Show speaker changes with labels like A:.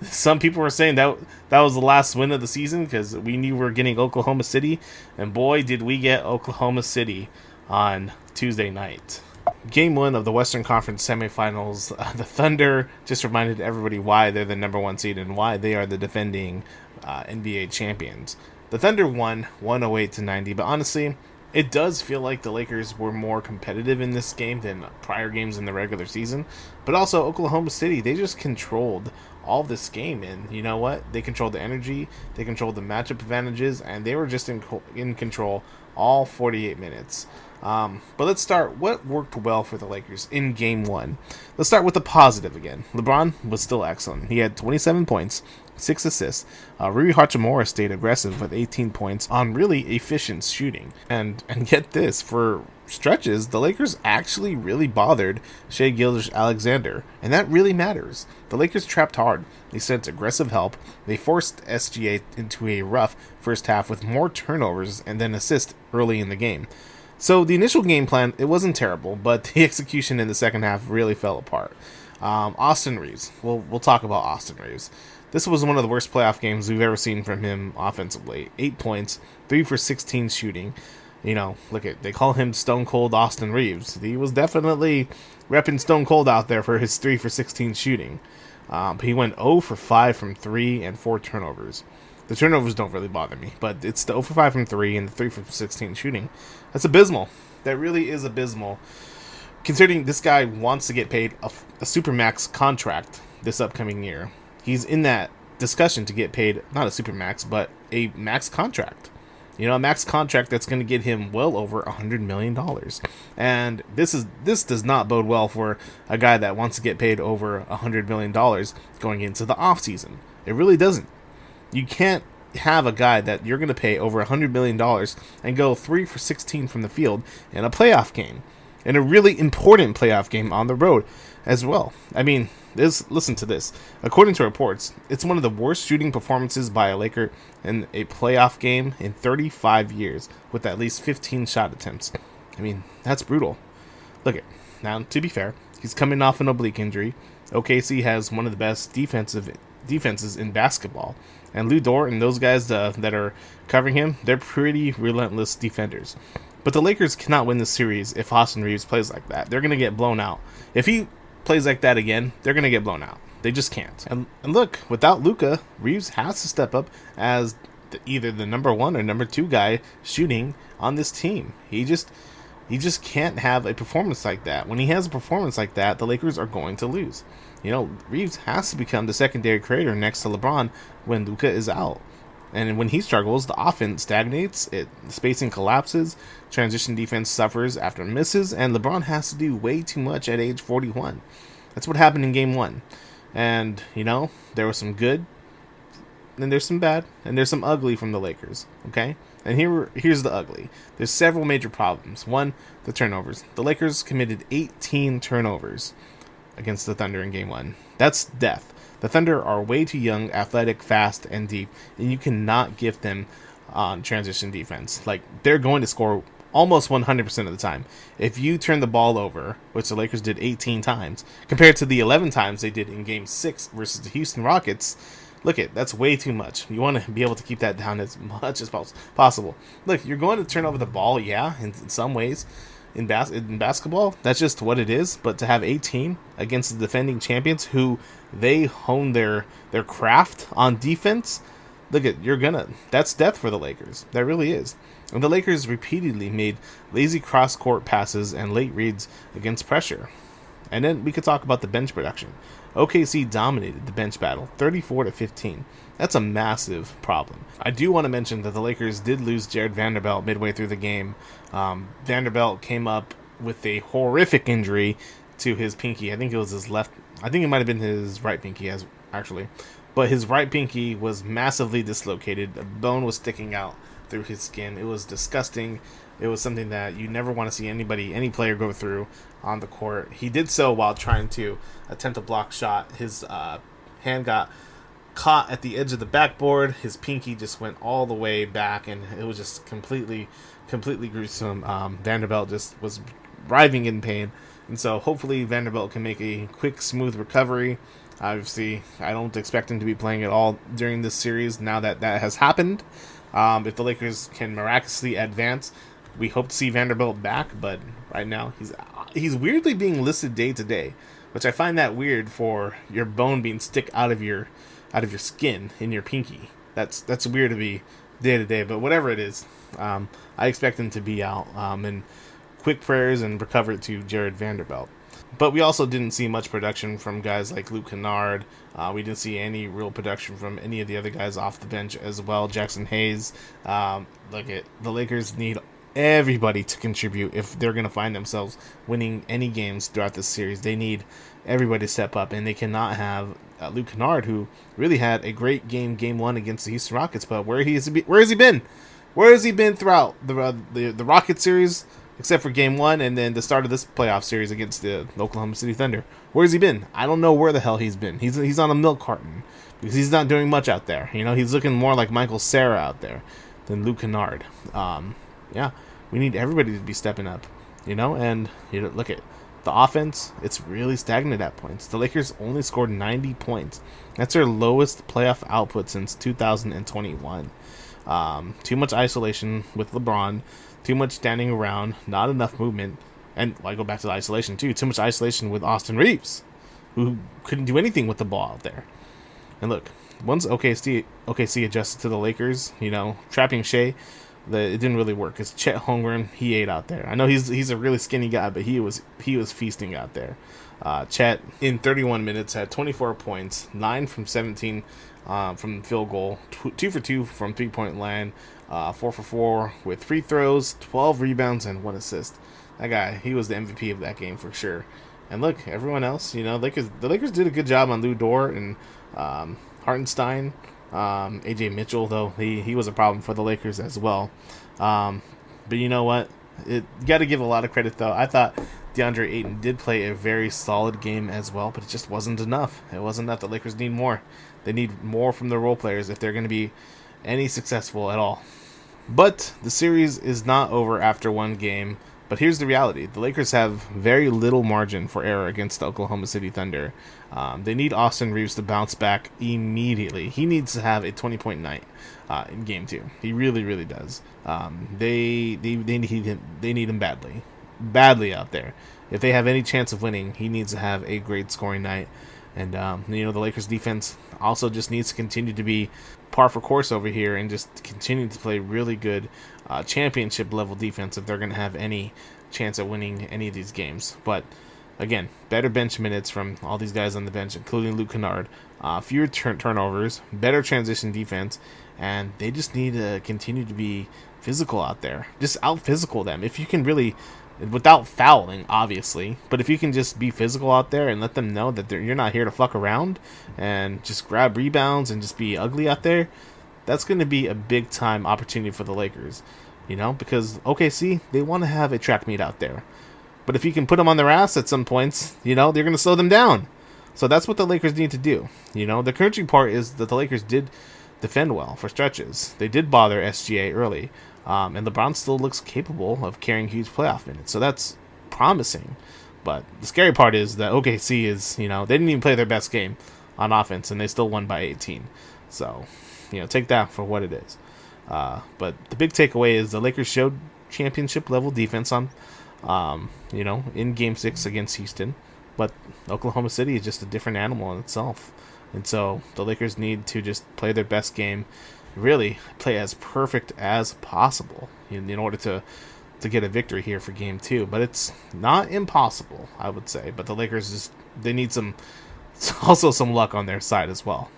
A: Some people were saying that was the last win of the season because we knew we were getting Oklahoma City, and boy, did we get Oklahoma City on Tuesday night. Game 1 of the Western Conference semifinals, the Thunder just reminded everybody why they're the number 1 seed and why they are the defending NBA champions. The Thunder won 108-90, but honestly, it does feel like the Lakers were more competitive in this game than prior games in the regular season. But also, Oklahoma City, they just controlled all this game. And you know what? They controlled the energy, they controlled the matchup advantages, and they were just in control all 48 minutes. But let's start. What worked well for the Lakers in Game 1? Let's start with the positive again. LeBron was still excellent. He had 27 points, 6 assists. Rui Hachimura stayed aggressive with 18 points on really efficient shooting. And get this, for stretches, the Lakers actually really bothered Shai Gilgeous-Alexander, and that really matters. The Lakers trapped hard. They sent aggressive help. They forced SGA into a rough first half with more turnovers and then assists early in the game. So the initial game plan, it wasn't terrible, but the execution in the second half really fell apart. Austin Reaves. We'll talk about Austin Reaves. This was one of the worst playoff games we've ever seen from him offensively. 8 points, 3 for 16 shooting. You know, they call him Stone Cold Austin Reaves. He was definitely repping Stone Cold out there for his 3 for 16 shooting. He went 0 for 5 from 3 and 4 turnovers. The turnovers don't really bother me, but it's the 0 for 5 from 3 and the 3 for 16 shooting. That's abysmal. That really is abysmal. Considering this guy wants to get paid a supermax contract this upcoming year. He's in that discussion to get paid, not a supermax, but a max contract. You know, a max contract that's going to get him well over $100 million. And this does not bode well for a guy that wants to get paid over $100 million going into the offseason. It really doesn't. You can't have a guy that you're going to pay over $100 million and go 3 for 16 from the field in a playoff game. In a really important playoff game on the road as well. I mean, listen to this. According to reports, it's one of the worst shooting performances by a Laker in a playoff game in 35 years, with at least 15 shot attempts. I mean, that's brutal. Now, to be fair, he's coming off an oblique injury. OKC has one of the best defenses in basketball. And Lou Dort and those guys that are covering him, they're pretty relentless defenders. But the Lakers cannot win this series if Austin Reaves plays like that. They're going to get blown out. If he plays like that again, they're going to get blown out. They just can't. And look, without Luka, Reaves has to step up as either the number 1 or number 2 guy shooting on this team. He just can't have a performance like that. When he has a performance like that, the Lakers are going to lose. You know, Reaves has to become the secondary creator next to LeBron when Luka is out. And when he struggles, the offense stagnates, spacing collapses, transition defense suffers after misses, and LeBron has to do way too much at age 41. That's what happened in Game 1. And, you know, there was some good, and there's some bad, and there's some ugly from the Lakers, okay? And here's the ugly. There's several major problems. One, the turnovers. The Lakers committed 18 turnovers against the Thunder in Game 1. That's death. The Thunder are way too young, athletic, fast, and deep, and you cannot give them transition defense. Like, they're going to score almost 100% of the time. If you turn the ball over, which the Lakers did 18 times, compared to the 11 times they did in Game 6 versus the Houston Rockets, that's way too much. You want to be able to keep that down as much as possible. Look, you're going to turn over the ball, yeah, in some ways. In basketball, that's just what it is. But to have 18 against the defending champions who they hone their craft on defense, that's death for the Lakers. That really is. And the Lakers repeatedly made lazy cross-court passes and late reads against pressure. And then we could talk about the bench production. OKC dominated the bench battle, 34-15. That's a massive problem. I do want to mention that the Lakers did lose Jared Vanderbilt midway through the game. Vanderbilt came up with a horrific injury to his pinky. I think it was his left. I think it might have been his right pinky, actually. But his right pinky was massively dislocated. A bone was sticking out through his skin. It was disgusting. It was something that you never want to see any player go through on the court. He did so while trying to attempt a block shot. His hand got caught at the edge of the backboard. His pinky just went all the way back, and it was just completely gruesome. Vanderbilt just was writhing in pain, and so hopefully Vanderbilt can make a quick, smooth recovery. Obviously, I don't expect him to be playing at all during this series now that that has happened. If the Lakers can miraculously advance, we hope to see Vanderbilt back, but right now he's weirdly being listed day to day, which I find that weird for your bone being stick out of your skin in your pinky. That's weird to be day to day, but whatever it is, I expect him to be out. And quick prayers and recover to Jared Vanderbilt. But we also didn't see much production from guys like Luke Kennard. We didn't see any real production from any of the other guys off the bench as well. Jackson Hayes. The Lakers need everybody to contribute if they're going to find themselves winning any games throughout this series. They need everybody to step up, and they cannot have Luke Kennard, who really had a great game one against the Houston Rockets. But where has he been? Where has he been throughout the Rocket series? Except for game one and then the start of this playoff series against the Oklahoma City Thunder. Where's he been? I don't know where the hell he's been. He's on a milk carton because he's not doing much out there. He's looking more like Michael Cera out there than Luke Kennard. We need everybody to be stepping up. And look at the offense. It's really stagnant at points. The Lakers only scored 90 points. That's their lowest playoff output since 2021. Too much isolation with LeBron. Too much standing around, not enough movement, and I go back to the isolation too. Too much isolation with Austin Reaves, who couldn't do anything with the ball out there. And look, once OKC adjusted to the Lakers, trapping Shea, it didn't really work. Because Chet Holmgren, he ate out there. I know he's a really skinny guy, but he was feasting out there. Chet in 31 minutes had 24 points, 9 from 17 from field goal, 2 for 2 from 3-point line. 4 for 4 with free throws, 12 rebounds, and 1 assist. That guy, he was the MVP of that game for sure. And look, everyone else, the Lakers did a good job on Lou Dort and Hartenstein. AJ Mitchell, though, he was a problem for the Lakers as well. But you know what? You got to give a lot of credit, though. I thought DeAndre Ayton did play a very solid game as well, but it just wasn't enough. It wasn't enough. The Lakers need more. They need more from the role players if they're going to be any successful at all. But the series is not over after one game. But here's the reality. The Lakers have very little margin for error against the Oklahoma City Thunder. They need Austin Reaves to bounce back immediately. He needs to have a 20-point night in Game 2. He really, really does. They need him badly out there. If they have any chance of winning, he needs to have a great scoring night. And, the Lakers defense also just needs to continue to be par for course over here and just continue to play really good championship level defense if they're going to have any chance at winning any of these games. But again, better bench minutes from all these guys on the bench, including Luke Kennard, fewer turnovers, better transition defense, and they just need to continue to be physical out there. Just out physical them. If you can really, without fouling, obviously, but if you can just be physical out there and let them know that you're not here to fuck around and just grab rebounds and just be ugly out there, that's going to be a big time opportunity for the Lakers, because OKC, they want to have a track meet out there. But if you can put them on their ass at some points, they're going to slow them down. So that's what the Lakers need to do. The encouraging part is that the Lakers did defend well for stretches. They did bother SGA early. And LeBron still looks capable of carrying huge playoff minutes. So that's promising. But the scary part is that OKC is, they didn't even play their best game on offense, and they still won by 18. So, take that for what it is. But the big takeaway is the Lakers showed championship-level defense in Game 6 against Houston. But Oklahoma City is just a different animal in itself. And so the Lakers need to just play their best game, really play as perfect as possible in order to get a victory here for Game 2. But it's not impossible, I would say. But the Lakers they need some luck on their side as well.